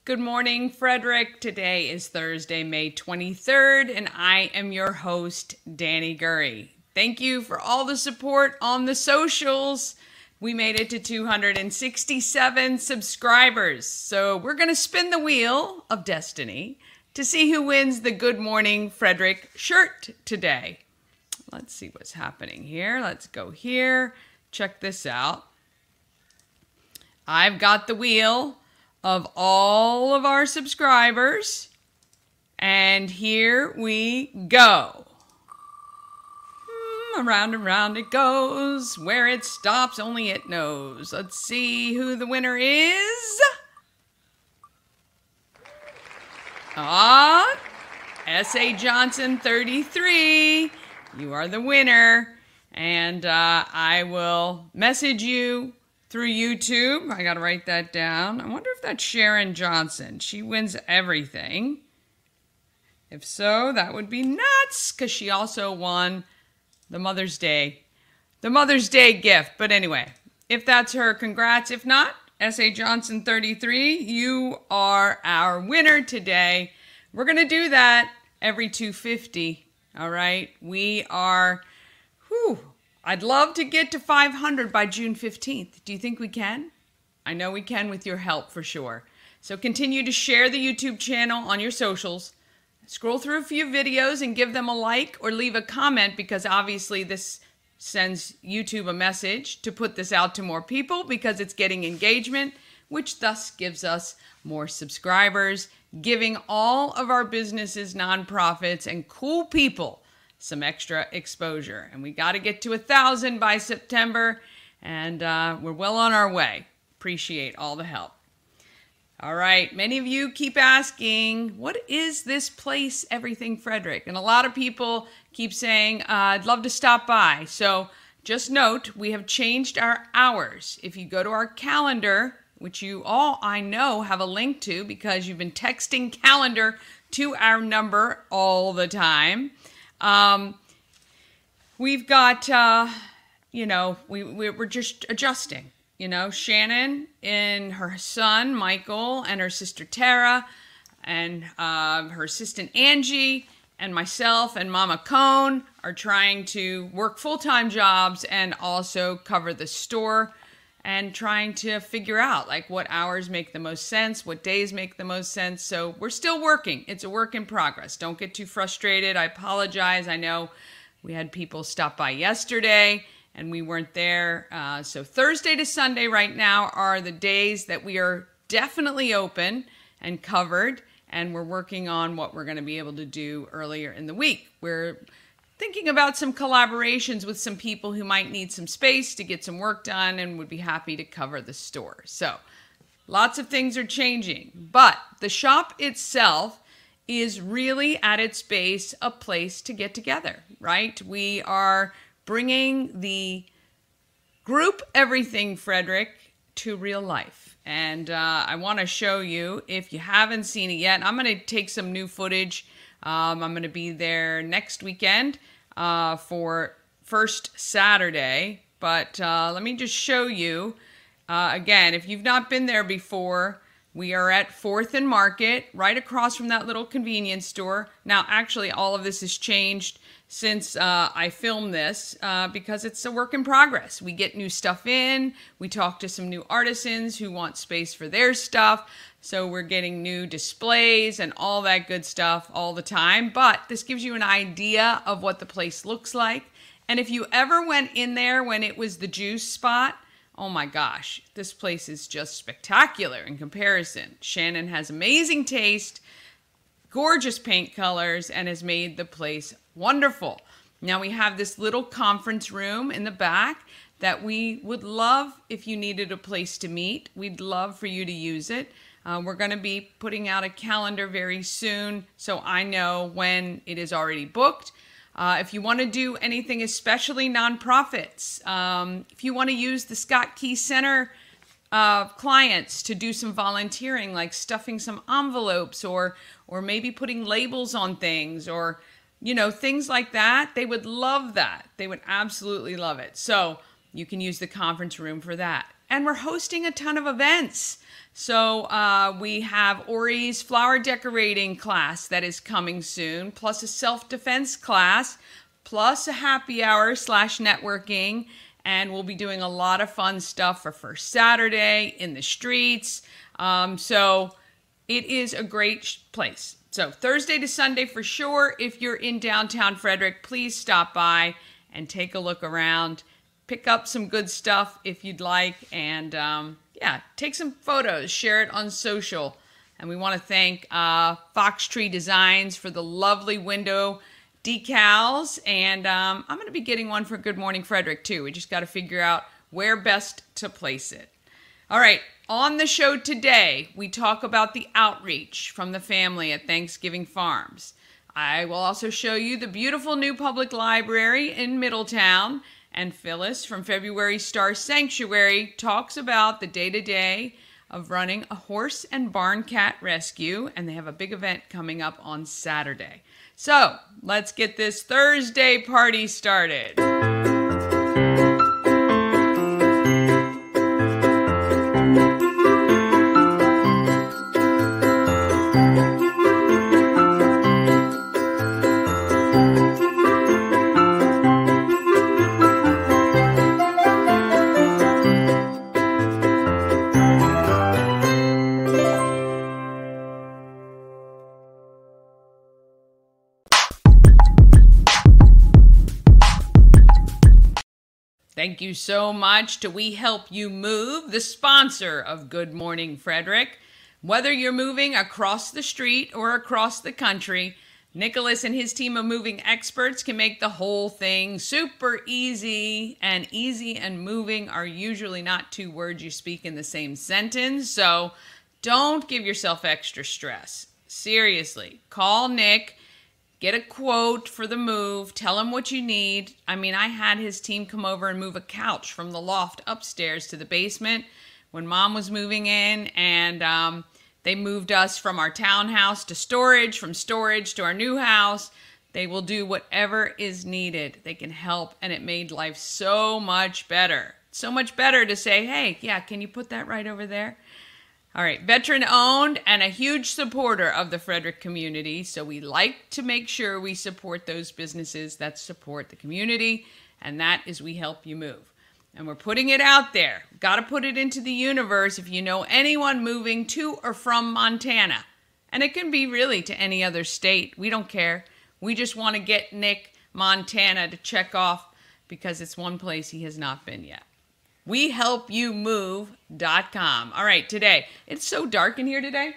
Good morning, Frederick. Today is Thursday, May 23rd, and I am your host, Dani Gurry. Thank you for all the support on the socials. We made it to 267 subscribers. So we're going to spin the wheel of destiny to see who wins the Good Morning Frederick shirt today. Let's see what's happening here. Let's go here. Check this out. I've got the wheel of all of our subscribers, and here we go. Around and round it goes. Where it stops, only it knows. Let's see who the winner is. S.A. Johnson 33. You are the winner. And I will message you through YouTube. I gotta write that down. I wonder if that's Sharon Johnson. She wins everything. If so, that would be nuts, because she also won the Mother's Day gift. But anyway, if that's her, congrats. If not, S.A. Johnson 33, you are our winner today. We're gonna do that every 250. All right, we are, I'd love to get to 500 by June 15th. Do you think we can? I know we can with your help for sure. So continue to share the YouTube channel on your socials. Scroll through a few videos and give them a like or leave a comment, because obviously this sends YouTube a message to put this out to more people because it's getting engagement, which thus gives us more subscribers, giving all of our businesses, nonprofits, and cool people some extra exposure. And we got to get to 1,000 by September, and we're well on our way. Appreciate all the help. All right, many of you keep asking, what is this place, Everything Frederick? And a lot of people keep saying, I'd love to stop by. So just note, we have changed our hours. If you go to our calendar, which you all, I know, have a link to because you've been texting calendar to our number all the time. We've got, we're just adjusting. Shannon and her son, Michael, and her sister, Tara, and her assistant, Angie, and myself and Mama Cone are trying to work full-time jobs and also cover the store and trying to figure out, what hours make the most sense, what days make the most sense. So we're still working. It's a work in progress. Don't get too frustrated. I apologize. I know we had people stop by yesterday and we weren't there. So Thursday to Sunday right now are the days that we are definitely open and covered, and we're working on what we're going to be able to do earlier in the week. We're thinking about some collaborations with some people who might need some space to get some work done and would be happy to cover the store. So lots of things are changing, but the shop itself is really at its base a place to get together, right? We are bringing the group Everything Frederick to real life. And I want to show you, if you haven't seen it yet, I'm going to take some new footage. I'm going to be there next weekend for First Saturday. But let me just show you, again, if you've not been there before, we are at 4th and Market, right across from that little convenience store. Now, actually, all of this has changed since I filmed this because it's a work in progress. We get new stuff in. We talk to some new artisans who want space for their stuff. So we're getting new displays and all that good stuff all the time. But this gives you an idea of what the place looks like. And if you ever went in there when it was the juice spot, oh my gosh, this place is just spectacular in comparison. Shannon has amazing taste, gorgeous paint colors, and has made the place wonderful. Now we have this little conference room in the back that we would love if you needed a place to meet. We'd love for you to use it. We're going to be putting out a calendar very soon, so I know when it is already booked. If you want to do anything, especially nonprofits, if you want to use the Scott Key Center clients to do some volunteering, like stuffing some envelopes or maybe putting labels on things, or things like that, they would love that. They would absolutely love it. So you can use the conference room for that. And we're hosting a ton of events. So we have Ori's flower decorating class that is coming soon, plus a self-defense class, plus a happy hour / networking. And we'll be doing a lot of fun stuff for First Saturday in the streets. So it is a great place. So Thursday to Sunday for sure. If you're in downtown Frederick, please stop by and take a look around. Pick up some good stuff if you'd like. And take some photos. Share it on social. And we want to thank Fox Tree Designs for the lovely window decals, and I'm going to be getting one for Good Morning Frederick too. We just got to figure out where best to place it. All right, on the show today, we talk about the outreach from the family at Thanksgiving Farms. I will also show you the beautiful new public library in Middletown, and Phyllis from February Star Sanctuary talks about the day-to-day of running a horse and barn cat rescue, and they have a big event coming up on Saturday. So, let's get this Thursday party started. Thank you so much to We Help You Move, the sponsor of Good Morning Frederick. Whether you're moving across the street or across the country, Nicholas and his team of moving experts can make the whole thing super easy. And easy and moving are usually not two words you speak in the same sentence, so don't give yourself extra stress. Seriously, call Nick. Get a quote for the move. Tell him what you need. I mean, I had his team come over and move a couch from the loft upstairs to the basement when Mom was moving in. And they moved us from our townhouse to storage, from storage to our new house. They will do whatever is needed. They can help. And it made life so much better. So much better to say, hey, yeah, can you put that right over there? All right, veteran owned and a huge supporter of the Frederick community. So we like to make sure we support those businesses that support the community. And that is We Help You Move. And we're putting it out there. Got to put it into the universe if you know anyone moving to or from Montana. And it can be really to any other state. We don't care. We just want to get Nick Montana to check off because it's one place he has not been yet. WeHelpYouMove.com. All right, today. It's so dark in here today.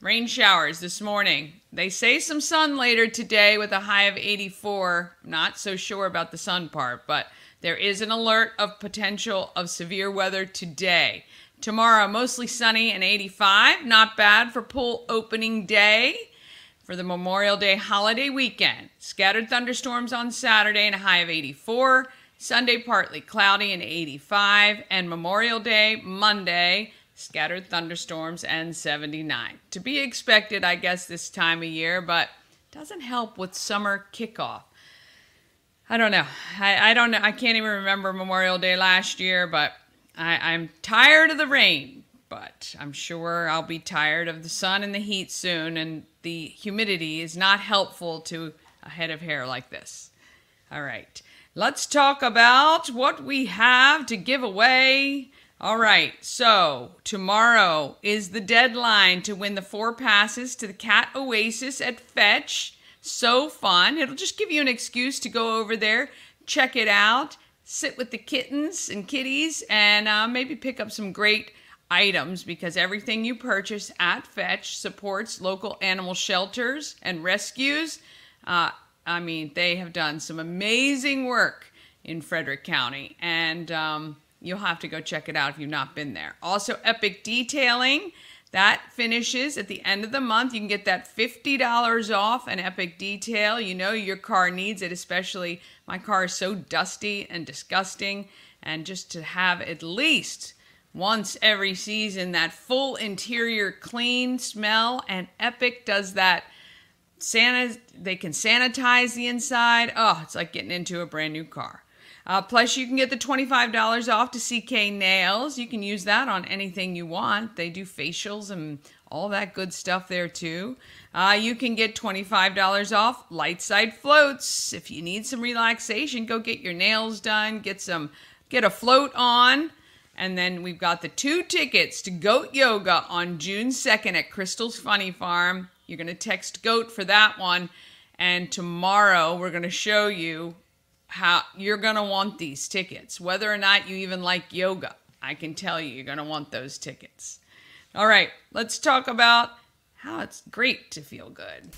Rain showers this morning. They say some sun later today with a high of 84. Not so sure about the sun part, but there is an alert of potential of severe weather today. Tomorrow, mostly sunny and 85. Not bad for pool opening day for the Memorial Day holiday weekend. Scattered thunderstorms on Saturday and a high of 84. Sunday, partly cloudy and 85, and Memorial Day, Monday, scattered thunderstorms and 79. To be expected, I guess, this time of year, but doesn't help with summer kickoff. I don't know. I don't know. I can't even remember Memorial Day last year, but I'm tired of the rain. But I'm sure I'll be tired of the sun and the heat soon, and the humidity is not helpful to a head of hair like this. All right. Let's talk about what we have to give away. All right, so tomorrow is the deadline to win the 4 passes to the Cat Oasis at Fetch. So fun. It'll just give you an excuse to go over there, check it out, sit with the kittens and kitties, and maybe pick up some great items because everything you purchase at Fetch supports local animal shelters and rescues. I mean, they have done some amazing work in Frederick County, and you'll have to go check it out if you've not been there. Also, Epic Detailing, that finishes at the end of the month. You can get that $50 off an Epic Detail. You know your car needs it, especially my car is so dusty and disgusting, and just to have at least once every season that full interior clean smell, and Epic does that. They can sanitize the inside. Oh, it's like getting into a brand new car. Plus, you can get the $25 off to CK Nails. You can use that on anything you want. They do facials and all that good stuff there too. You can get $25 off Light Side Floats. If you need some relaxation, go get your nails done, get a float on. And then we've got the 2 tickets to Goat Yoga on June 2nd at Crystal's Funny Farm. You're going to text GOAT for that one. And tomorrow we're going to show you how you're going to want these tickets. Whether or not you even like yoga, I can tell you're going to want those tickets. All right, let's talk about how it's great to feel good.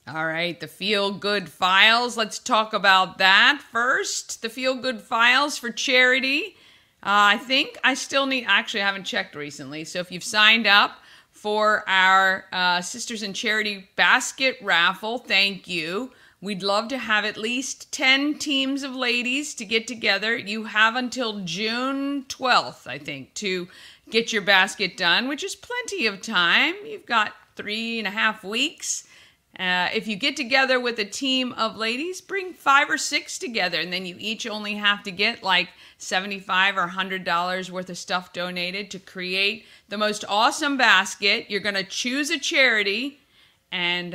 All right, the Feel Good Files. Let's talk about that first. The Feel Good Files for charity. I think I still need, actually I haven't checked recently, so if you've signed up for our Sisters in Charity basket raffle, thank you. We'd love to have at least 10 teams of ladies to get together. You have until June 12th, I think, to get your basket done, which is plenty of time. You've got 3.5 weeks. If you get together with a team of ladies, bring 5 or 6 together, and then you each only have to get like $75 or $100 worth of stuff donated to create the most awesome basket. You're going to choose a charity, and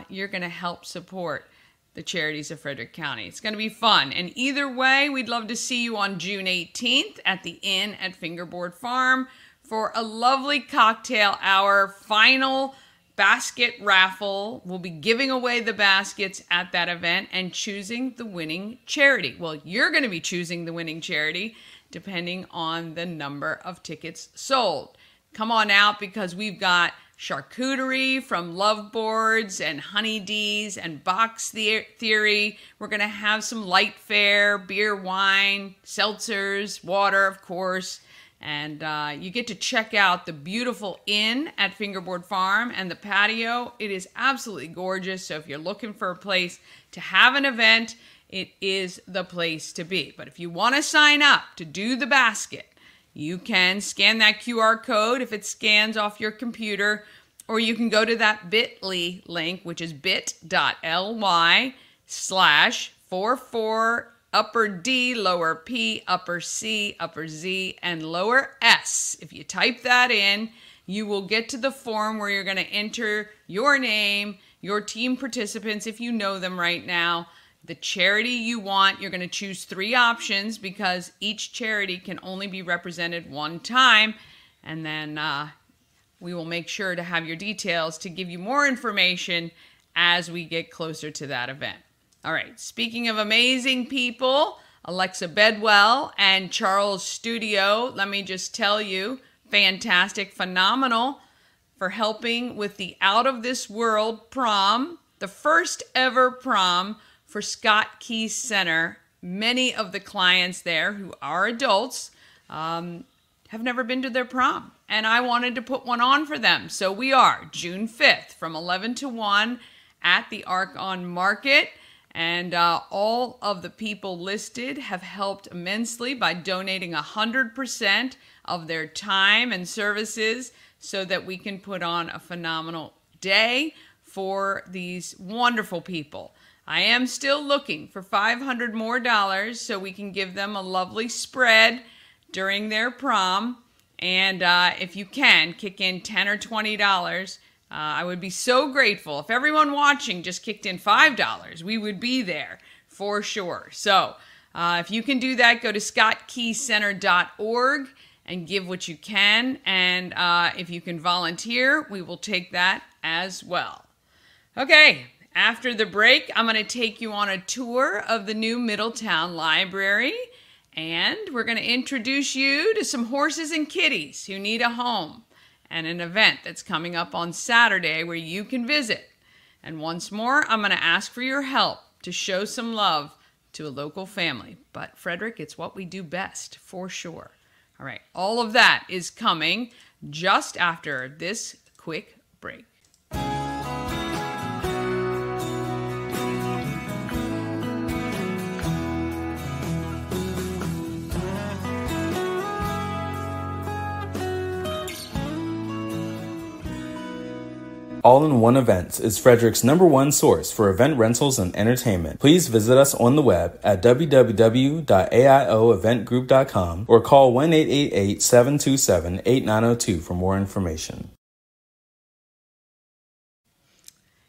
you're going to help support the charities of Frederick County. It's going to be fun. And either way, we'd love to see you on June 18th at the Inn at Fingerboard Farm for a lovely cocktail hour. Final basket raffle. We'll be giving away the baskets at that event and choosing the winning charity. Well, you're going to be choosing the winning charity depending on the number of tickets sold. Come on out, because we've got charcuterie from Love Boards and Honeydees and Box Theory. We're going to have some light fare, beer, wine, seltzers, water, of course. And you get to check out the beautiful inn at Fingerboard Farm and the patio. It is absolutely gorgeous. So if you're looking for a place to have an event, it is the place to be. But if you want to sign up to do the basket, you can scan that QR code if it scans off your computer, or you can go to that bit.ly link, which is bit.ly/44 upper D, lower P, upper C, upper Z, and lower S. If you type that in, you will get to the form where you're going to enter your name, your team participants, if you know them right now, the charity you want. You're going to choose 3 options because each charity can only be represented one time. And then we will make sure to have your details to give you more information as we get closer to that event. All right, speaking of amazing people, Alexa Bedwell and Charles Studio, let me just tell you, fantastic, phenomenal for helping with the Out of This World prom, the first ever prom for Scott Key Center. Many of the clients there who are adults have never been to their prom, and I wanted to put one on for them. So we are June 5th from 11 to 1 at the Arc on Market. And all of the people listed have helped immensely by donating 100% of their time and services so that we can put on a phenomenal day for these wonderful people. I am still looking for $500 more so we can give them a lovely spread during their prom. And if you can, kick in $10 or $20. I would be so grateful. If everyone watching just kicked in $5, we would be there for sure. So if you can do that, go to scottkeycenter.org and give what you can. And if you can volunteer, we will take that as well. Okay, after the break, I'm going to take you on a tour of the new Middletown Library. And we're going to introduce you to some horses and kitties who need a home, and an event that's coming up on Saturday where you can visit. And once more, I'm going to ask for your help to show some love to a local family. But Frederick, it's what we do best, for sure. All right, all of that is coming just after this quick break. All-in-One Events is Frederick's #1 source for event rentals and entertainment. Please visit us on the web at www.aioeventgroup.com or call 1-888-727-8902 for more information.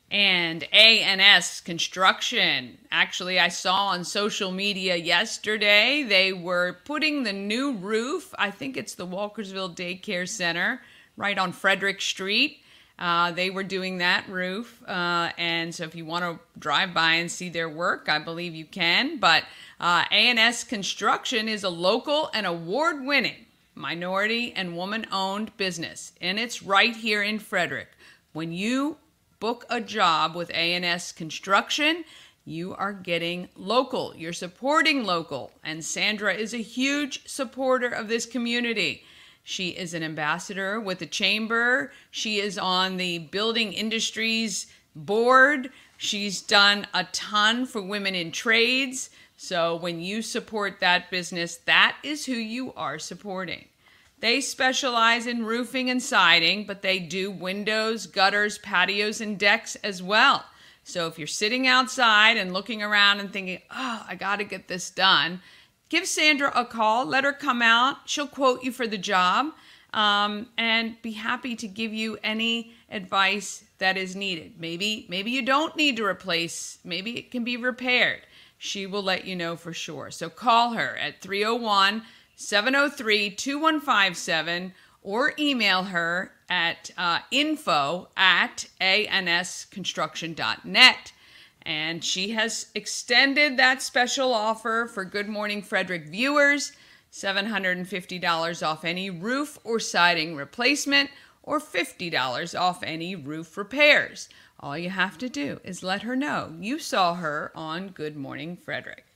And A&S Construction. Actually, I saw on social media yesterday they were putting the new roof, I think it's the Walkersville Daycare Center, right on Frederick Street. They were doing that roof. And so if you want to drive by and see their work, I believe you can. But A&S Construction is a local and award-winning minority and woman-owned business. And it's right here in Frederick. When you book a job with A&S Construction, you are getting local. You're supporting local. And Sandra is a huge supporter of this community. She is an ambassador with the chamber. She is on the building industries board. She's done a ton for women in trades. So when you support that business, that is who you are supporting. They specialize in roofing and siding, but they do windows, gutters, patios, and decks as well. So if you're sitting outside and looking around and thinking, oh, I got to get this done, give Sandra a call. Let her come out. She'll quote you for the job and be happy to give you any advice that is needed. Maybe you don't need to replace. Maybe it can be repaired. She will let you know for sure. So call her at 301-703-2157 or email her at info@ansconstruction.net. And she has extended that special offer for Good Morning Frederick viewers, $750 off any roof or siding replacement or $50 off any roof repairs. All you have to do is let her know you saw her on Good Morning Frederick.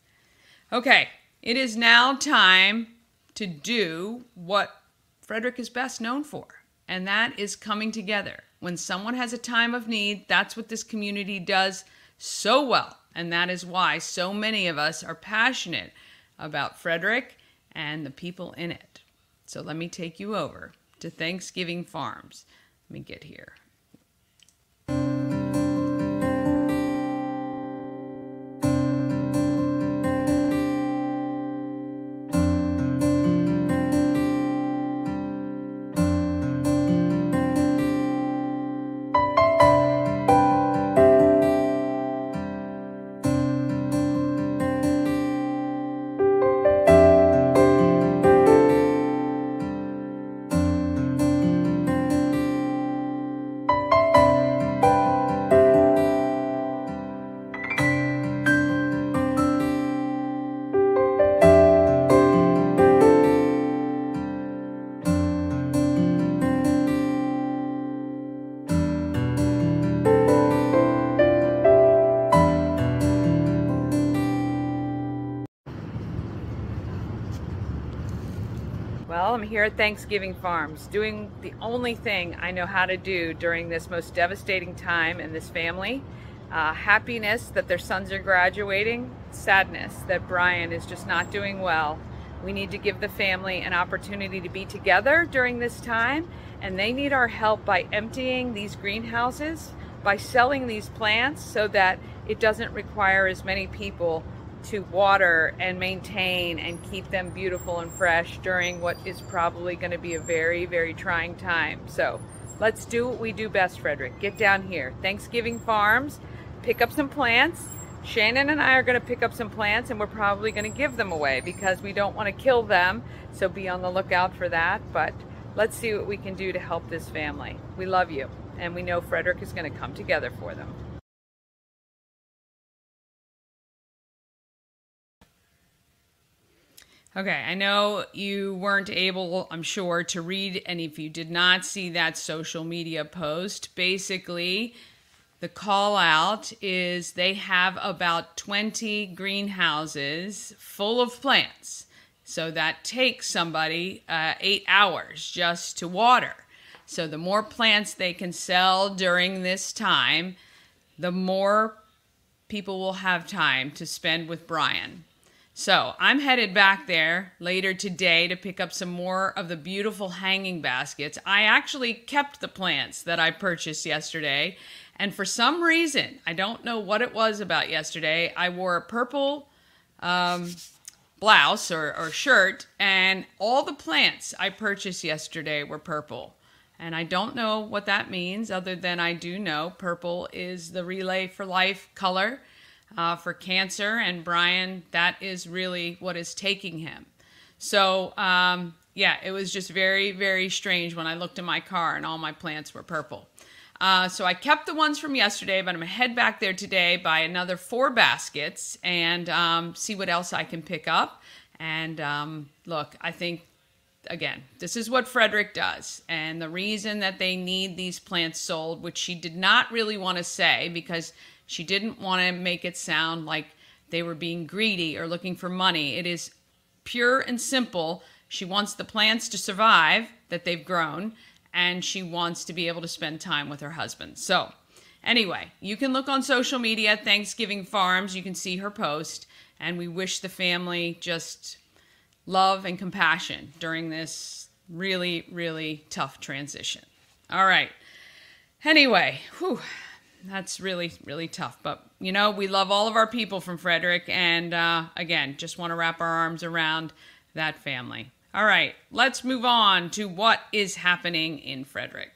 Okay, it is now time to do what Frederick is best known for, and that is coming together. When someone has a time of need, that's what this community does so well, and that is why so many of us are passionate about Frederick and the people in it. So let me take you over to Thanksgiving Farms. Let me get here. Well, I'm here at Thanksgiving Farms doing the only thing I know how to do during this most devastating time in this family. Happiness that their sons are graduating, sadness that Brian is just not doing well. We need to give the family an opportunity to be together during this time, and they need our help by emptying these greenhouses, by selling these plants so that it doesn't require as many people to water and maintain and keep them beautiful and fresh during what is probably going to be a very, very trying time. So let's do what we do best, Frederick. Get down here, Thanksgiving Farms, pick up some plants. Shannon and I are going to pick up some plants, and we're probably going to give them away because we don't want to kill them. So be on the lookout for that. But let's see what we can do to help this family. We love you, and we know Frederick is going to come together for them. Okay, I know you weren't able, I'm sure, to read, and if you did not see that social media post, basically the call out is they have about 20 greenhouses full of plants. So that takes somebody 8 hours just to water. So the more plants they can sell during this time, the more people will have time to spend with Brian. So I'm headed back there later today to pick up some more of the beautiful hanging baskets. I actually kept the plants that I purchased yesterday. And for some reason, I don't know what it was about yesterday, I wore a purple blouse or shirt, and all the plants I purchased yesterday were purple. And I don't know what that means, other than I do know purple is the Relay for Life color for cancer, and Brian, that is really what is taking him. So, yeah, it was just very, very strange when I looked in my car and all my plants were purple. So I kept the ones from yesterday, but I'm going to head back there today, buy another 4 baskets, and see what else I can pick up. And look, I think, again, this is what Frederick does. And the reason that they need these plants sold, which she did not really want to say because she didn't want to make it sound like they were being greedy or looking for money. It is pure and simple. She wants the plants to survive that they've grown, and she wants to be able to spend time with her husband. So anyway, you can look on social media, Thanksgiving Farms. You can see her post, and we wish the family just love and compassion during this really, really tough transition. All right. Anyway, whew, that's really, really tough. But, you know, we love all of our people from Frederick. And again, just want to wrap our arms around that family. All right, let's move on to what is happening in Frederick.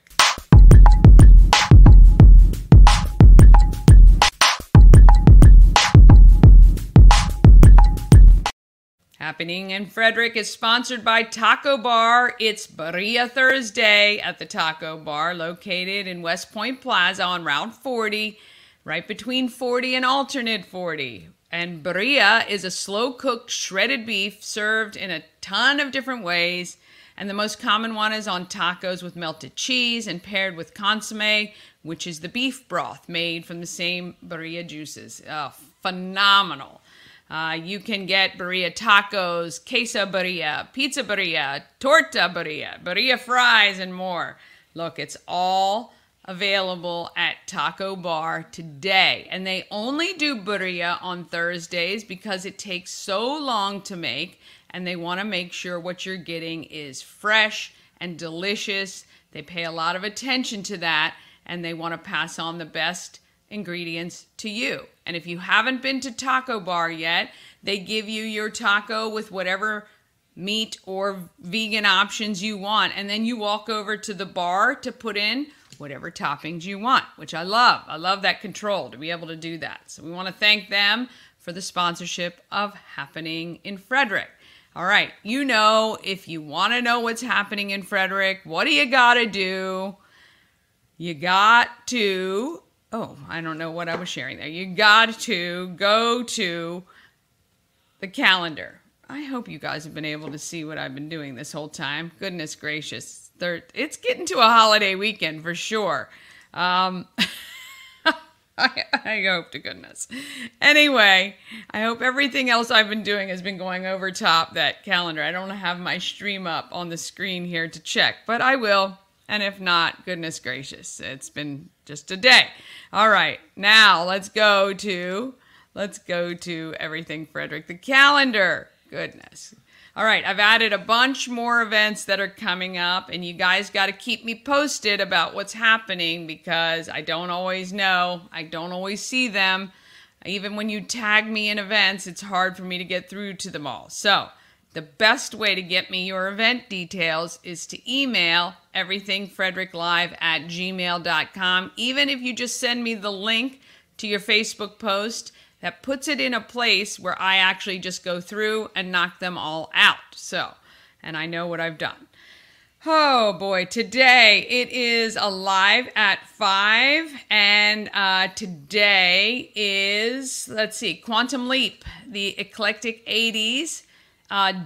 Happening in Frederick is sponsored by Taco Bar. It's Birria Thursday at the Taco Bar, located in West Point Plaza on Route 40, right between 40 and alternate 40. And birria is a slow-cooked shredded beef served in a ton of different ways. And the most common one is on tacos with melted cheese and paired with consomme, which is the beef broth made from the same birria juices. Oh, phenomenal. You can get birria tacos, queso birria, pizza birria, torta birria, birria fries, and more. Look, it's all available at Taco Bar today. And they only do birria on Thursdays because it takes so long to make, and they want to make sure what you're getting is fresh and delicious. They pay a lot of attention to that, and they want to pass on the best ingredients to you. And if you haven't been to Taco Bar yet, they give you your taco with whatever meat or vegan options you want, and then you walk over to the bar to put in whatever toppings you want, which I love. I love that control to be able to do that. So we want to thank them for the sponsorship of Happening in Frederick. All right, you know, if you want to know what's happening in Frederick, what do you got to do? You got to, oh, I don't know what I was sharing there. You got to go to the calendar. I hope you guys have been able to see what I've been doing this whole time. Goodness gracious. It's getting to a holiday weekend for sure. I hope to goodness. Anyway, I hope everything else I've been doing has been going over top that calendar. I don't have my stream up on the screen here to check, but I will. And if not, goodness gracious, it's been just a day. All right, now let's go to everything Frederick, the calendar. Goodness. All right, I've added a bunch more events that are coming up, and you guys got to keep me posted about what's happening because I don't always know. I don't always see them. Even when you tag me in events, it's hard for me to get through to them all. So the best way to get me your event details is to email everythingfredericklive@gmail.com. Even if you just send me the link to your Facebook post, that puts it in a place where I actually just go through and knock them all out. So, and I know what I've done. Oh boy, today it is a live at 5, and today is, let's see, Quantum Leap, the Eclectic 80s.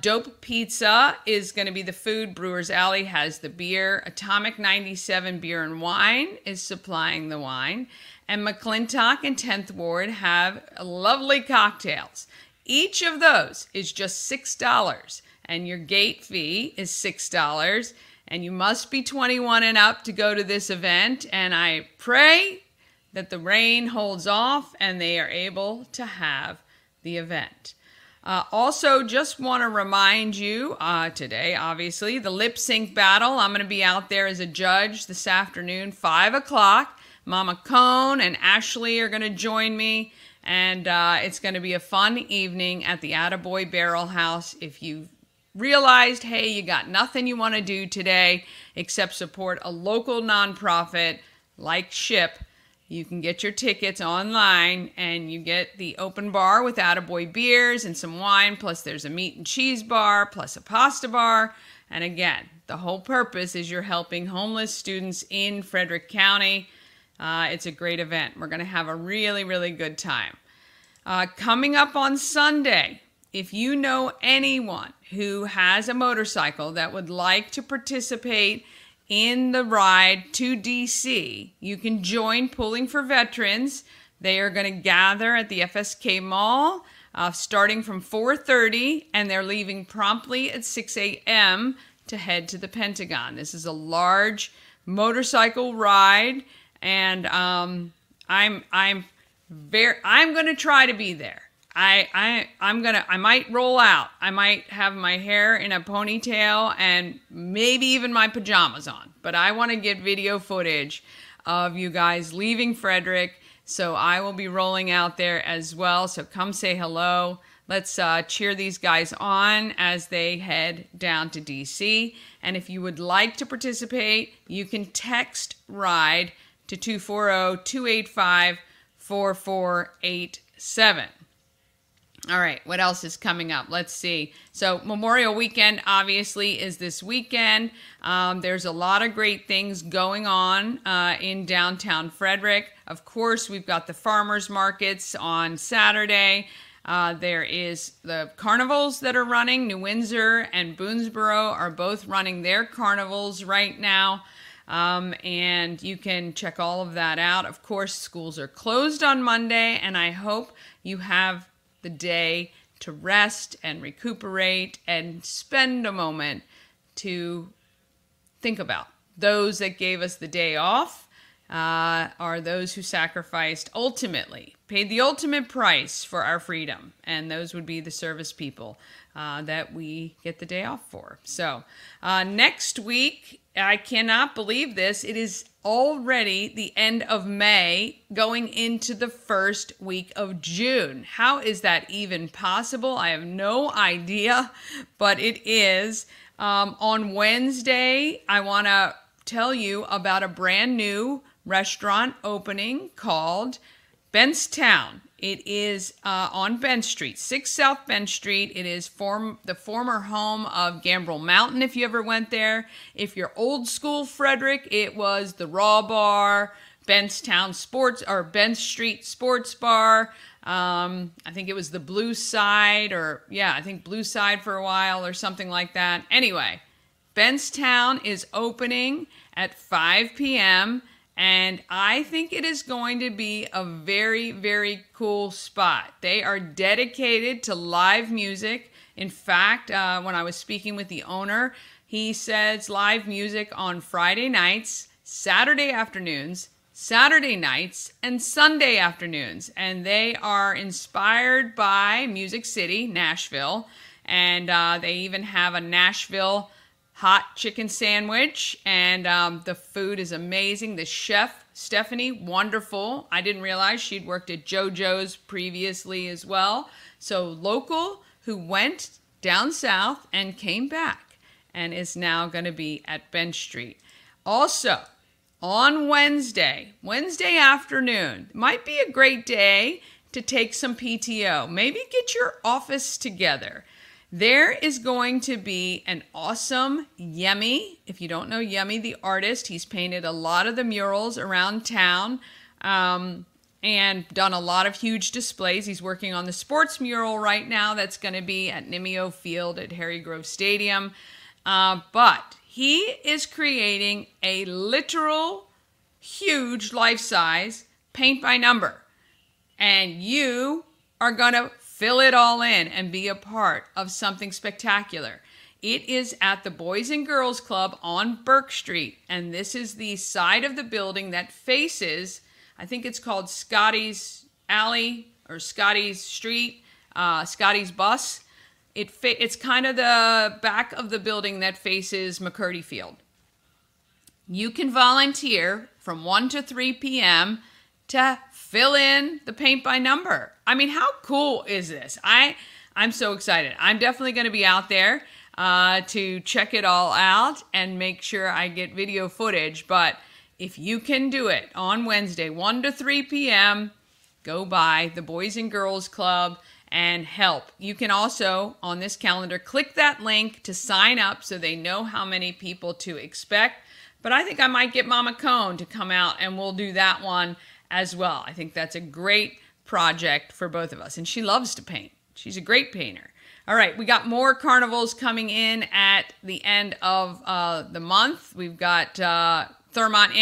Dope Pizza is going to be the food. Brewers Alley has the beer. Atomic 97 Beer and Wine is supplying the wine. And McClintock and 10th Ward have lovely cocktails. Each of those is just $6, and your gate fee is $6, and you must be 21 and up to go to this event, and I pray that the rain holds off and they are able to have the event. Also, just want to remind you today, obviously, the lip sync battle. I'm going to be out there as a judge this afternoon, 5 o'clock. Mama Cone and Ashley are going to join me, and it's going to be a fun evening at the Attaboy Barrel House. If you realized, hey, you got nothing you want to do today except support a local nonprofit like SHIP, you can get your tickets online, and you get the open bar with Attaboy beers and some wine, plus there's a meat and cheese bar, plus a pasta bar. And again, the whole purpose is you're helping homeless students in Frederick County. It's a great event. We're going to have a really, really good time. Coming up on Sunday, if you know anyone who has a motorcycle that would like to participate in the ride to DC, you can join Pulling for Veterans. They are going to gather at the FSK Mall starting from 4:30, and they're leaving promptly at 6 a.m. to head to the Pentagon. This is a large motorcycle ride, and I'm going to try to be there. I might roll out. I might have my hair in a ponytail and maybe even my pajamas on. But I want to get video footage of you guys leaving Frederick. So I will be rolling out there as well. So come say hello. Let's cheer these guys on as they head down to DC. And if you would like to participate, you can text RIDE to 240-285-4487. All right, what else is coming up? Let's see. So Memorial Weekend, obviously, is this weekend. There's a lot of great things going on in downtown Frederick. Of course, we've got the farmers markets on Saturday. There is the carnivals that are running. New Windsor and Boonesboro are both running their carnivals right now. And you can check all of that out. Of course, schools are closed on Monday, and I hope you have the day to rest and recuperate and spend a moment to think about those that gave us the day off are those who sacrificed ultimately, paid the ultimate price for our freedom. And those would be the service people that we get the day off for. So next week, I cannot believe this. It is already the end of May, going into the first week of June. How is that even possible? I have no idea, but it is. On Wednesday, I want to tell you about a brand new restaurant opening called Benstown. It is on Bench Street, 6 South Bench Street. It is the former home of Gambrel Mountain, if you ever went there. If you're old school Frederick, it was the Raw Bar, Benstown Sports, or Bench Street Sports Bar. I think it was the Blue Side, I think Blue Side for a while or something like that. Anyway, Benstown is opening at 5 p.m., and I think it is going to be a very, very cool spot. They are dedicated to live music. In fact, when I was speaking with the owner, he says live music on Friday nights, Saturday afternoons, Saturday nights, and Sunday afternoons. And they are inspired by Music City, Nashville. And they even have a Nashville hot chicken sandwich, and the food is amazing. The chef, Stephanie, wonderful. I didn't realize she'd worked at JoJo's previously as well. So local, who went down south and came back and is now going to be at Bench Street. Also, on Wednesday afternoon, might be a great day to take some PTO. Maybe get your office together. There is going to be an awesome Yemi. If you don't know Yemi, the artist, he's painted a lot of the murals around town and done a lot of huge displays. He's working on the sports mural right now that's going to be at Nimio Field at Harry Grove Stadium. But he is creating a literal, huge, life-size paint by number. And you are going to fill it all in and be a part of something spectacular. It is at the Boys and Girls Club on Burke Street, and this is the side of the building that faces, I think it's called Scotty's Alley or Scotty's Street. Scotty's bus. It's kind of the back of the building that faces McCurdy Field. You can volunteer from 1 to 3 p.m. to fill in the paint by number. I mean, how cool is this? I'm so excited. I'm definitely going to be out there to check it all out and make sure I get video footage. But if you can do it on Wednesday, 1 to 3 p.m., go by the Boys and Girls Club and help. You can also, on this calendar, click that link to sign up so they know how many people to expect. But I think I might get Mama Cone to come out and we'll do that one as well. I think that's a great project for both of us. And she loves to paint. She's a great painter. All right, we got more carnivals coming in at the end of the month. We've got Thurmont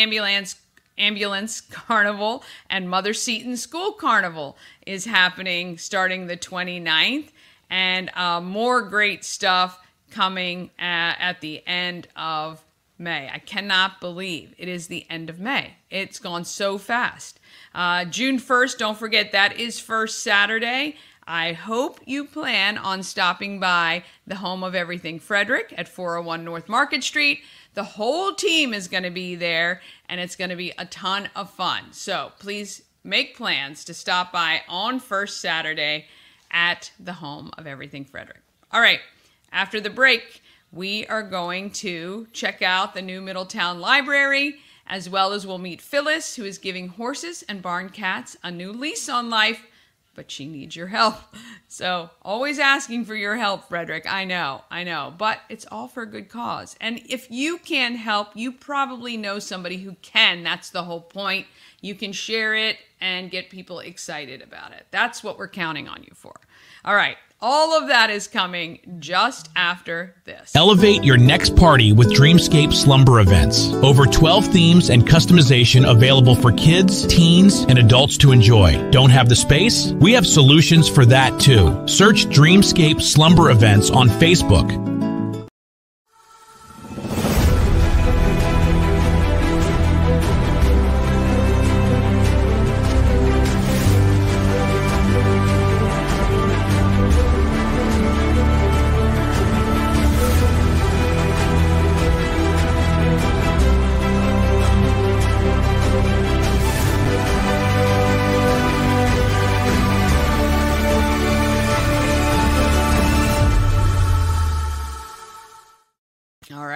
Ambulance Carnival and Mother Seton School Carnival is happening starting the 29th. And more great stuff coming at the end of May. I cannot believe it is the end of May. It's gone so fast. June 1st, don't forget, that is First Saturday. I hope you plan on stopping by the home of everything Frederick at 401 North Market Street. The whole team is going to be there, and it's going to be a ton of fun. So please make plans to stop by on First Saturday at the home of everything Frederick. All right, after the break, we are going to check out the new Middletown Library, as well as we'll meet Phyllis, who is giving horses and barn cats a new lease on life, but she needs your help. So always asking for your help, Frederick. I know, but it's all for a good cause. And if you can help, you probably know somebody who can. That's the whole point. You can share it and get people excited about it. That's what we're counting on you for. All right. All of that is coming just after this. Elevate your next party with Dreamscape Slumber Events. Over 12 themes and customization available for kids, teens, and adults to enjoy. Don't have the space? We have solutions for that too. Search Dreamscape Slumber Events on Facebook.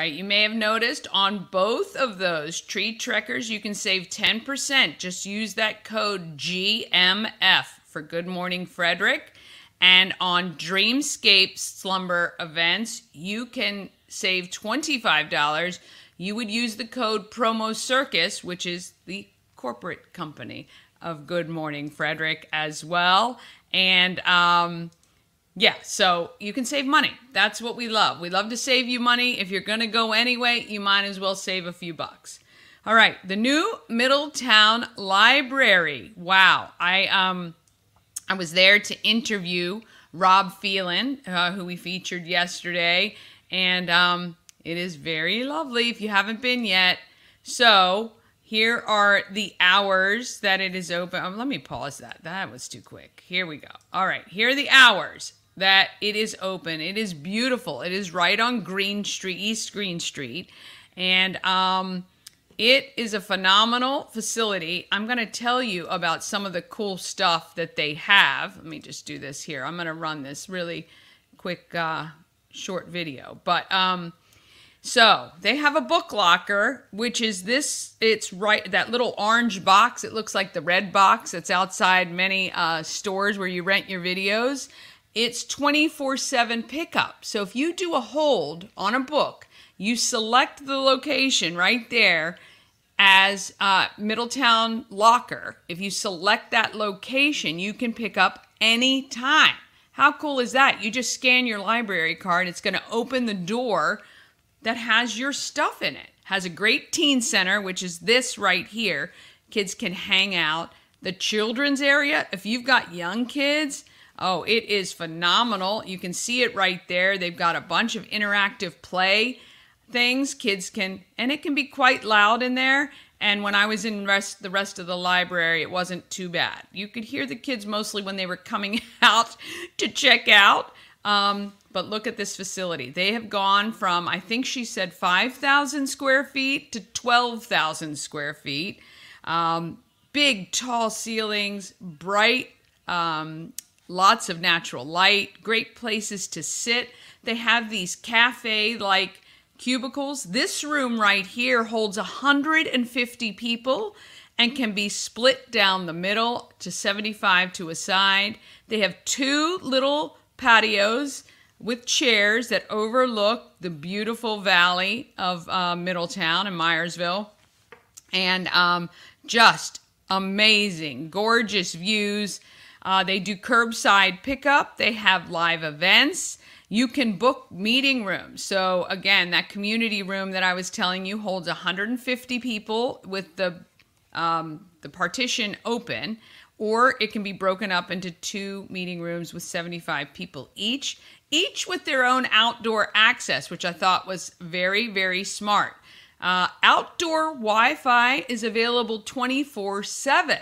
You may have noticed on both of those tree trekkers, you can save 10%. Just use that code GMF for Good Morning Frederick. And on Dreamscape Slumber Events, you can save $25. You would use the code Promo Circus, which is the corporate company of Good Morning Frederick as well. And yeah, so you can save money. That's what we love. We love to save you money. If you're going to go anyway, you might as well save a few bucks. All right, the new Middletown Library. Wow. I was there to interview Rob Phelan, who we featured yesterday, and it is very lovely if you haven't been yet. So here are the hours that it is open. Oh, let me pause that. That was too quick. Here we go. All right, here are the hours that it is open. It is beautiful. It is right on Green Street, East Green Street, and it is a phenomenal facility. I'm going to tell you about some of the cool stuff that they have. Let me just do this here. I'm going to run this really quick, short video. But so they have a book locker, which is this. It's right, that little orange box. It looks like the red box that's outside many stores where you rent your videos. It's 24/7 pickup. So if you do a hold on a book, you select the location right there as Middletown Locker. If you select that location, you can pick up any time. How cool is that? You just scan your library card. It's going to open the door that has your stuff in it. Has a great teen center, which is this right here. Kids can hang out. The children's area, if you've got young kids, oh, it is phenomenal. You can see it right there. They've got a bunch of interactive play things. Kids can, and it can be quite loud in there. And when I was in the rest of the library, it wasn't too bad. You could hear the kids mostly when they were coming out to check out. But look at this facility. They have gone from, I think she said 5,000 square feet to 12,000 square feet. Big, tall ceilings, bright, lots of natural light, great places to sit. They have these cafe-like cubicles. This room right here holds 150 people and can be split down the middle to 75 to a side. They have 2 little patios with chairs that overlook the beautiful valley of Middletown and Myersville. And just amazing, gorgeous views. They do curbside pickup. They have live events. You can book meeting rooms. So again, that community room that I was telling you holds 150 people with the partition open, or it can be broken up into 2 meeting rooms with 75 people each with their own outdoor access, which I thought was very, very smart. Outdoor Wi-Fi is available 24/7.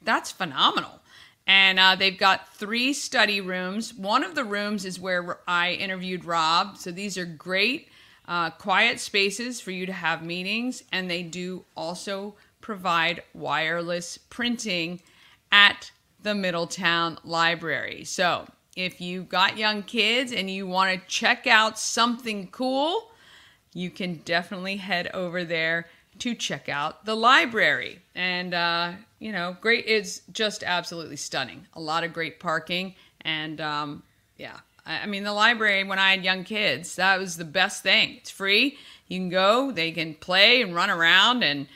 That's phenomenal. And they've got 3 study rooms. One of the rooms is where I interviewed Rob. So these are great, quiet spaces for you to have meetings. And they do also provide wireless printing at the Middletown Library. So if you've got young kids and you want to check out something cool, you can definitely head over there to check out the library. And, great. It's just absolutely stunning. A lot of great parking. And, I mean, the library, when I had young kids, that was the best thing. It's free. You can go. They can play and run around and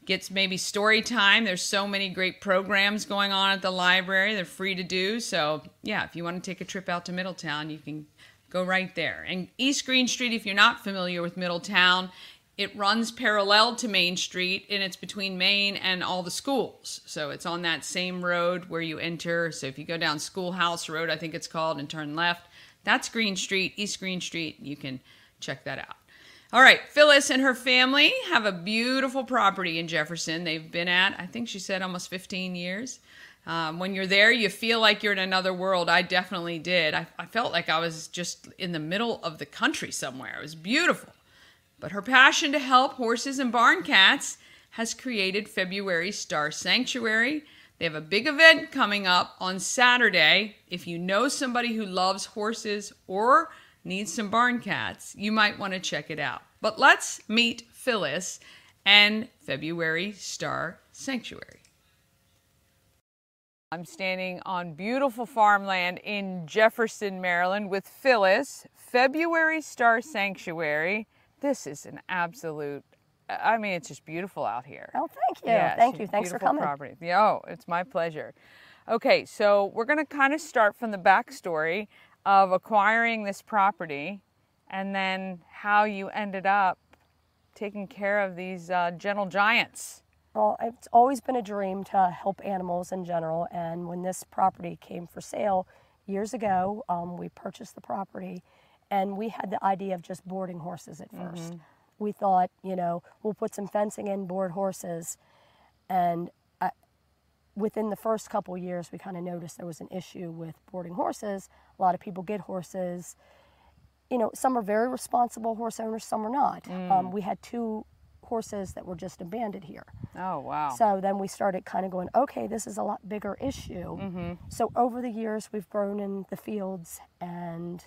get maybe story time. There's so many great programs going on at the library. They're free to do. So, yeah, if you want to take a trip out to Middletown, you can go right there. And East Green Street, if you're not familiar with Middletown, it runs parallel to Main Street, and it's between Main and all the schools. So it's on that same road where you enter. So if you go down Schoolhouse Road, I think it's called, and turn left, that's Green Street, East Green Street. You can check that out. All right, Phyllis and her family have a beautiful property in Jefferson. They've been at, I think she said, almost 15 years. When you're there, you feel like you're in another world. I definitely did. I felt like I was just in the middle of the country somewhere. It was beautiful. But her passion to help horses and barn cats has created February Star Sanctuary. They have a big event coming up on Saturday. If you know somebody who loves horses or needs some barn cats, you might want to check it out. But let's meet Phyllis and February Star Sanctuary. I'm standing on beautiful farmland in Jefferson, Maryland with Phyllis, February Star Sanctuary. This is an absolute, I mean, it's just beautiful out here. Oh, thank you. Yes, thank you. Thanks for coming. Property. Oh, it's my pleasure. Okay, so we're going to kind of start from the backstory of acquiring this property and then how you ended up taking care of these gentle giants. Well, it's always been a dream to help animals in general, and when this property came for sale years ago, we purchased the property, and we had the idea of just boarding horses at first. We thought, we'll put some fencing in, board horses, and within the first couple years, we kind of noticed there was an issue with boarding horses. A lot of people get horses. Some are very responsible horse owners, some are not. We had 2 horses that were just abandoned here. Oh, wow. So then we started kind of going, okay, this is a lot bigger issue. So over the years, we've grown in the fields, and,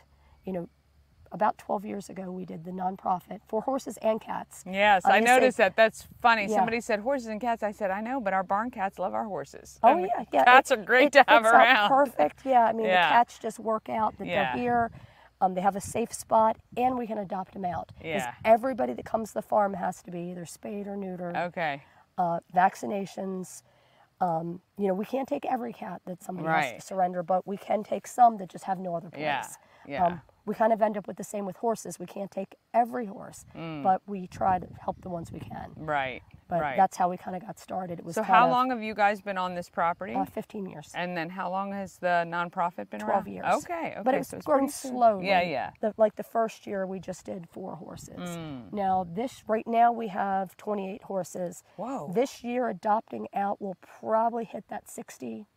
about 12 years ago, we did the nonprofit for horses and cats. Yes, I noticed that. That's funny. Yeah. Somebody said horses and cats. I said, I know, but our barn cats love our horses. Oh, I mean, yeah. Cats are great to have around. Perfect. Yeah, I mean, Yeah. the cats just work out that they're here. They have a safe spot, and we can adopt them out. Yeah. Everybody that comes to the farm has to be either spayed or neutered. Okay. Vaccinations. We can't take every cat that somebody has Right. to surrender, but we can take some that just have no other place. Yeah. Yeah. We kind of end up with the same with horses. We can't take every horse, but we try to help the ones we can. Right. But right. that's how we kind of got started. It was So kind how of, long have you guys been on this property? 15 years. And then how long has the nonprofit been 12 around? years. Okay. But it was so it's growing pretty soon. slowly. Yeah. Like the first year we just did 4 horses. Now right now we have 28 horses. Whoa. This year adopting out will probably hit that 60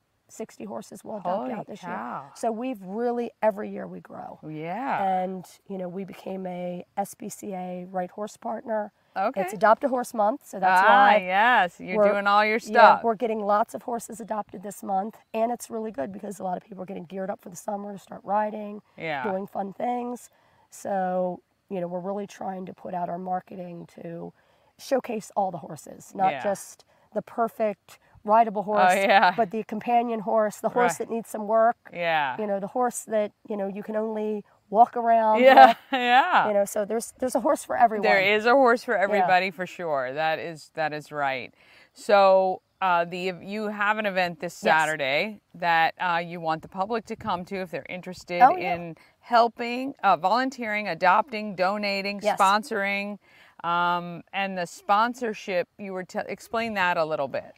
horses will adopt Holy out this cow. year. So we've really, every year we grow. Yeah. And, we became a SPCA right horse partner. Okay. It's Adopt a Horse Month, so that's why. Yes, you're we're- doing all your stuff. Yeah, we're getting lots of horses adopted this month, and it's really good because a lot of people are getting geared up for the summer to start riding, doing fun things. So, we're really trying to put out our marketing to showcase all the horses, not just the perfect rideable horse, but the companion horse, the horse that needs some work. Yeah. The horse that, you can only walk around. Yeah, with. yeah. So there's a horse for everyone. There is a horse for everybody for sure. That is right. So you have an event this Saturday that you want the public to come to if they're interested in helping, volunteering, adopting, donating, sponsoring, and the sponsorship. You were explain that a little bit.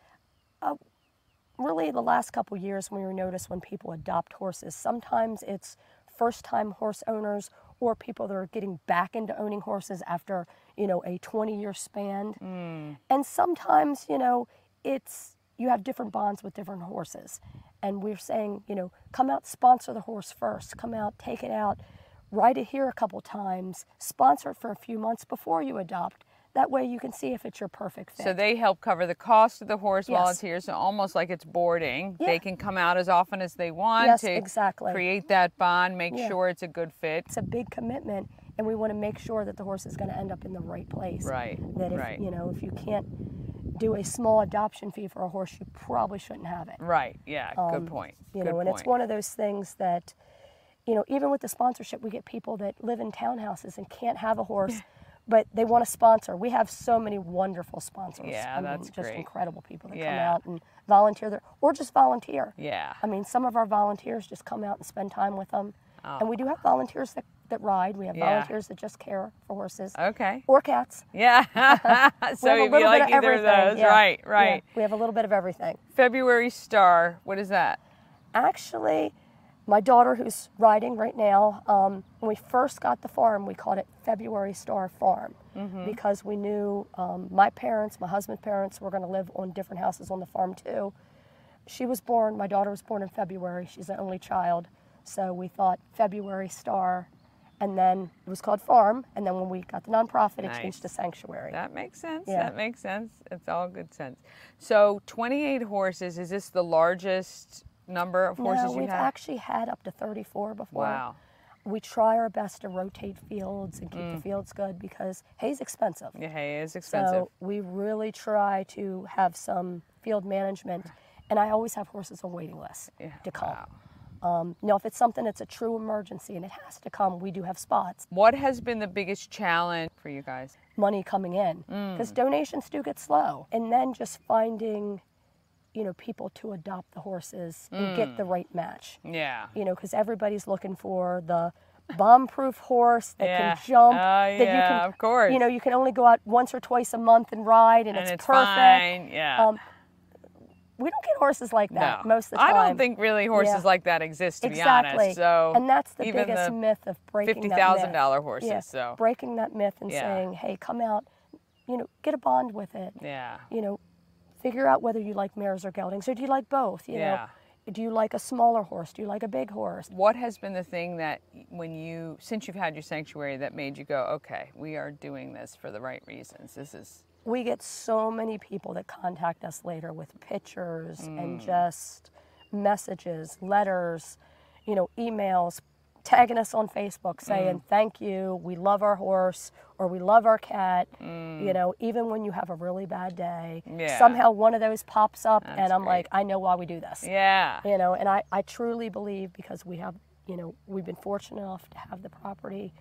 Really, the last couple years, we noticed when people adopt horses, sometimes it's first-time horse owners or people that are getting back into owning horses after, a 20-year span. And sometimes, it's you have different bonds with different horses. And we're saying, come out, sponsor the horse first. Come out, take it out, ride it here a couple times, sponsor it for a few months before you adopt. That way you can see if it's your perfect fit. So they help cover the cost of the horse while it's here, so almost like it's boarding. Yeah. They can come out as often as they want to create that bond, make sure it's a good fit. It's a big commitment, and we want to make sure that the horse is going to end up in the right place. Right, That if, if you can't do a small adoption fee for a horse, you probably shouldn't have it. Right, yeah, good point. And it's one of those things that, even with the sponsorship, we get people that live in townhouses and can't have a horse, but they want to sponsor. We have so many wonderful sponsors. Yeah, that's just great. incredible people that come out and volunteer there, or just volunteer. Yeah. Some of our volunteers just come out and spend time with them. And we do have volunteers that ride. We have volunteers that just care for horses. Okay. Or cats. Yeah. So if you like either of those. Right. Yeah. We have a little bit of everything. February Star, what is that? Actually, my daughter, who's riding right now, when we first got the farm, we called it February Star Farm because we knew my husband's parents were going to live on different houses on the farm too. My daughter was born in February. She's an only child. So we thought February Star, and then it was called Farm, and then when we got the nonprofit, it changed to Sanctuary. That makes sense. Yeah. That makes sense. It's all good sense. So 28 horses, is this the largest number of horses you have? We've actually had up to 34 before. Wow. We try our best to rotate fields and keep the fields good because hay's expensive. Yeah, hay is expensive. So we really try to have some field management, and I always have horses on waiting lists to come. Wow. Now, if it's something that's a true emergency and it has to come, we do have spots. What has been the biggest challenge for you guys? Money coming in, because donations do get slow. And then just finding, people to adopt the horses and get the right match. Yeah. Because everybody's looking for the bomb-proof horse that can jump. That you can, of course. You can only go out once or twice a month and ride, and it's perfect. Fine. Yeah. We don't get horses like that most of the time. I don't think really horses like that exist, to be honest. So and that's the even biggest myth of breaking that myth. $50,000 horses. Yeah. So breaking that myth and saying, hey, come out, get a bond with it. Yeah. Figure out whether you like mares or geldings, or do you like both? You know, do you like a smaller horse? Do you like a big horse? What has been the thing that since you've had your sanctuary, that made you go, okay, we are doing this for the right reasons? We get so many people that contact us later with pictures and just messages, letters, emails, tagging us on Facebook saying, thank you, we love our horse, or we love our cat. Even when you have a really bad day, somehow one of those pops up. That's and I'm great. Like, I know why we do this. Yeah. And I truly believe, because we have, we've been fortunate enough to have the property,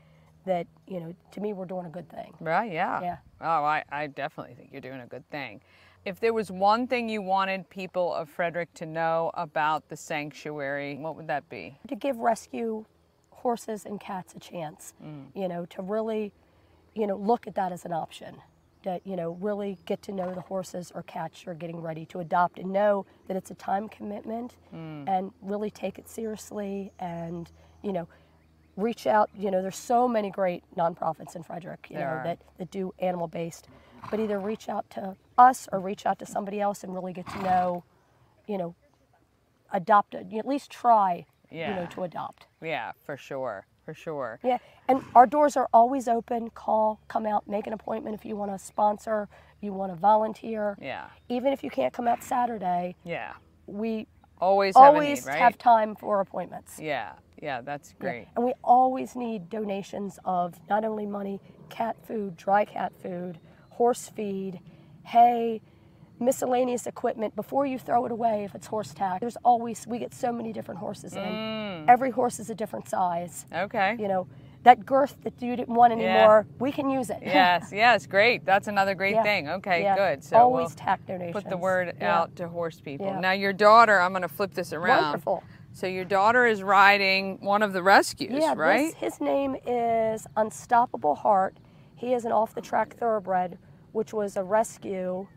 that, to me, we're doing a good thing. Right, yeah. Oh, I definitely think you're doing a good thing. If there was one thing you wanted people of Frederick to know about the sanctuary, what would that be? To give rescue horses and cats a chance, to really, look at that as an option. That, really get to know the horses or cats you're getting ready to adopt and know that it's a time commitment and really take it seriously and, reach out. There's so many great nonprofits in Frederick, that do animal-based, but either reach out to us or reach out to somebody else and really get to know, adopt it, at least try, to adopt. Yeah, for sure. For sure. Yeah, and our doors are always open. Call, come out, make an appointment if you want to sponsor, you want to volunteer. Yeah. Even if you can't come out Saturday. Yeah. We always have have time for appointments. Yeah. Yeah, that's great. Yeah. And we always need donations of not only money, cat food, dry cat food, horse feed, hay, miscellaneous equipment before you throw it away if it's horse tack. We get so many different horses in. Every horse is a different size. Okay. That girth that you didn't want anymore, we can use it. Yes, great. That's another great thing. Okay, good. So always tack donations. Put the word out to horse people. Yeah. Now your daughter, I'm going to flip this around. Wonderful. So your daughter is riding one of the rescues, right? His name is Unstoppable Heart. He is an off-the-track thoroughbred, which was a rescue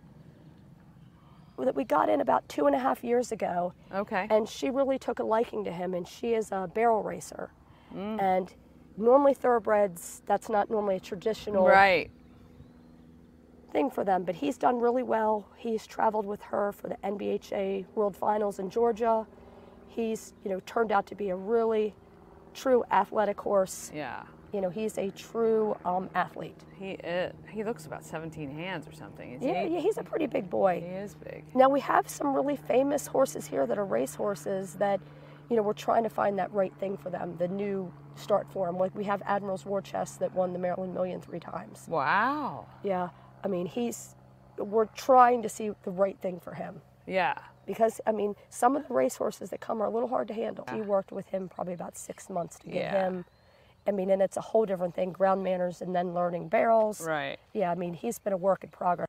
that we got in about 2.5 years ago. Okay. And she really took a liking to him, and she is a barrel racer. And normally thoroughbreds, that's not normally a traditional thing for them, but he's done really well. He's traveled with her for the NBHA World Finals in Georgia. He's, turned out to be a really true athletic horse. Yeah. He's a true athlete. He is. He looks about 17 hands or something. Yeah, he's a pretty big boy. He is big. Now we have some really famous horses here that are race horses that, we're trying to find that right thing for them, the new start for them. Like we have Admiral's War Chest that won the Maryland Million 3 times. Wow. Yeah, I mean, we're trying to see the right thing for him. Yeah. Because, some of the race horses that come are a little hard to handle. We worked with him probably about 6 months to get him. And it's a whole different thing, ground manners and then learning barrels. Right. Yeah, he's been a work in progress.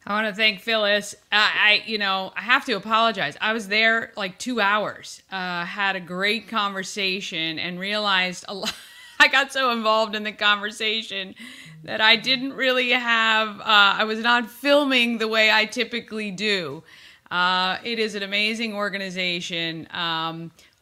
I want to thank Phyllis. I have to apologize. I was there like 2 hours, had a great conversation and realized I got so involved in the conversation that I didn't really have, I was not filming the way I typically do. It is an amazing organization.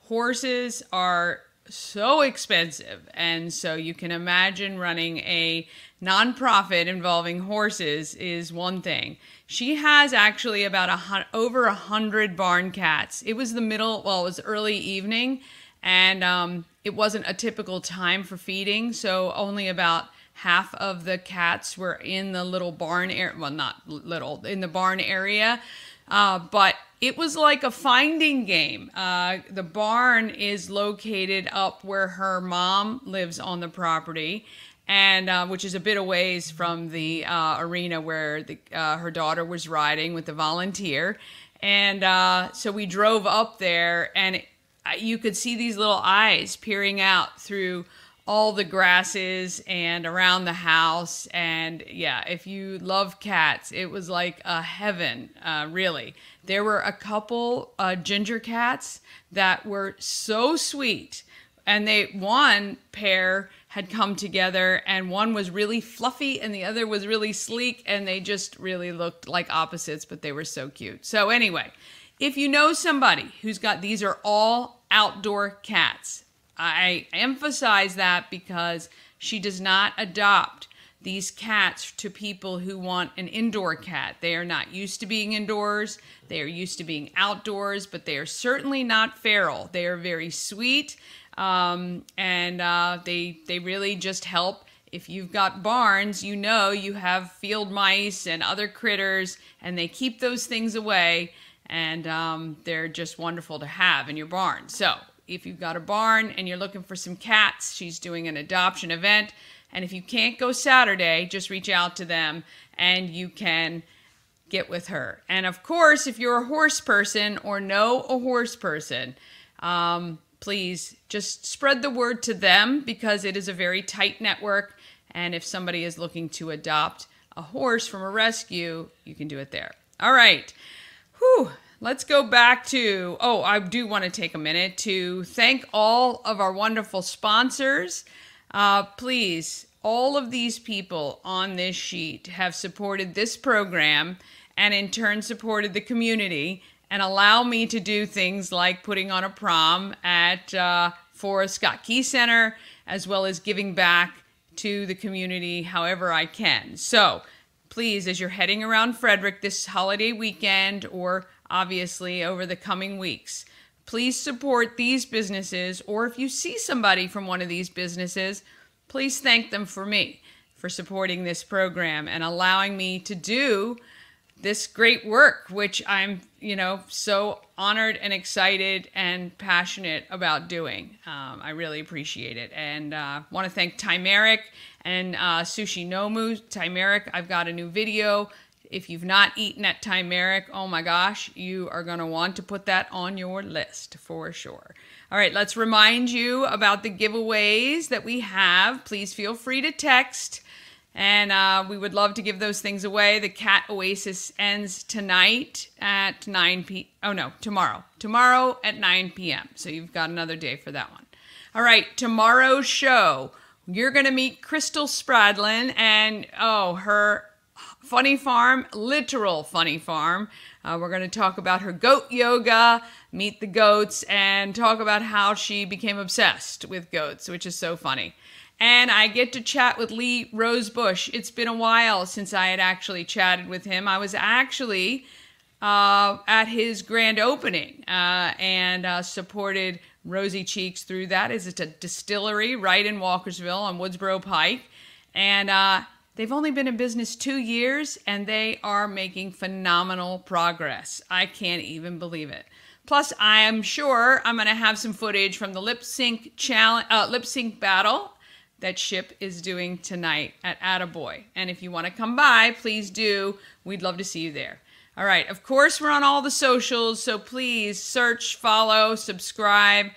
Horses are so expensive, and so you can imagine running a nonprofit involving horses is one thing. She has actually about over 100 barn cats. It was it was early evening, and it wasn't a typical time for feeding, so only about half of the cats were in the little barn area. Well, not little, in the barn area. But it was like a finding game. The barn is located up where her mom lives on the property, and which is a bit a ways from the arena where her daughter was riding with the volunteer. And so we drove up there, and you could see these little eyes peering out through all the grasses and around the house. And yeah, if you love cats, it was like a heaven, really. There were a couple ginger cats that were so sweet, and one pair had come together, and one was really fluffy and the other was really sleek, and they just really looked like opposites, but they were so cute. So anyway, if you know somebody who's got, these are all outdoor cats. I emphasize that because she does not adopt these cats to people who want an indoor cat. They are not used to being indoors. They are used to being outdoors, but they are certainly not feral. They are very sweet, and they really just help. If you've got barns, you know you have field mice and other critters, and they keep those things away, and they're just wonderful to have in your barn. So if you've got a barn and you're looking for some cats, she's doing an adoption event. And if you can't go Saturday, just reach out to them and you can get with her. And of course, if you're a horse person or know a horse person, please just spread the word to them, because it is a very tight network. And if somebody is looking to adopt a horse from a rescue, you can do it there. All right. Whew. Let's go back to, I do want to take a minute to thank all of our wonderful sponsors. Please, all of these people on this sheet have supported this program and in turn supported the community and allow me to do things like putting on a prom at Forest Scott Key Center, as well as giving back to the community however I can. So please, as you're heading around Frederick this holiday weekend, or obviously over the coming weeks, please support these businesses, or if you see somebody from one of these businesses, please thank them for me for supporting this program and allowing me to do this great work, which I'm, so honored and excited and passionate about doing. I really appreciate it. And want to thank Timeric and Sushi Nomu. Timeric, I've got a new video. If you've not eaten at Timeric, oh my gosh, you are going to want to put that on your list for sure. All right, let's remind you about the giveaways that we have. Please feel free to text, and we would love to give those things away. The Cat Oasis ends tonight at tomorrow. Tomorrow at 9 p.m. So you've got another day for that one. All right, tomorrow's show, you're going to meet Crystal Spradlin and, her funny farm, literal funny farm. We're going to talk about her goat yoga, meet the goats, and talk about how she became obsessed with goats, which is so funny. And I get to chat with Lee Rosebush. It's been a while since I had actually chatted with him. I was actually at his grand opening and supported Rosy Cheeks through that. It's a distillery right in Walkersville on Woodsboro Pike. And they've only been in business 2 years, and they are making phenomenal progress. I can't even believe it. Plus, I am sure I'm going to have some footage from the lip sync battle that Ship is doing tonight at Attaboy. And if you want to come by, please do. We'd love to see you there. All right. Of course, we're on all the socials, so please search, follow, subscribe,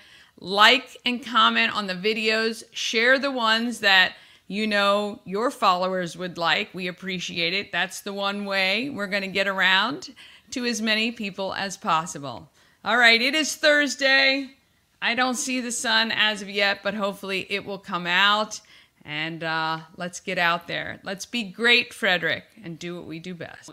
like, and comment on the videos. Share the ones that your followers would like. We appreciate it. That's the one way we're going to get around to as many people as possible. All right, it is Thursday. I don't see the sun as of yet, but hopefully it will come out. And let's get out there. Let's be great, Frederick, and do what we do best.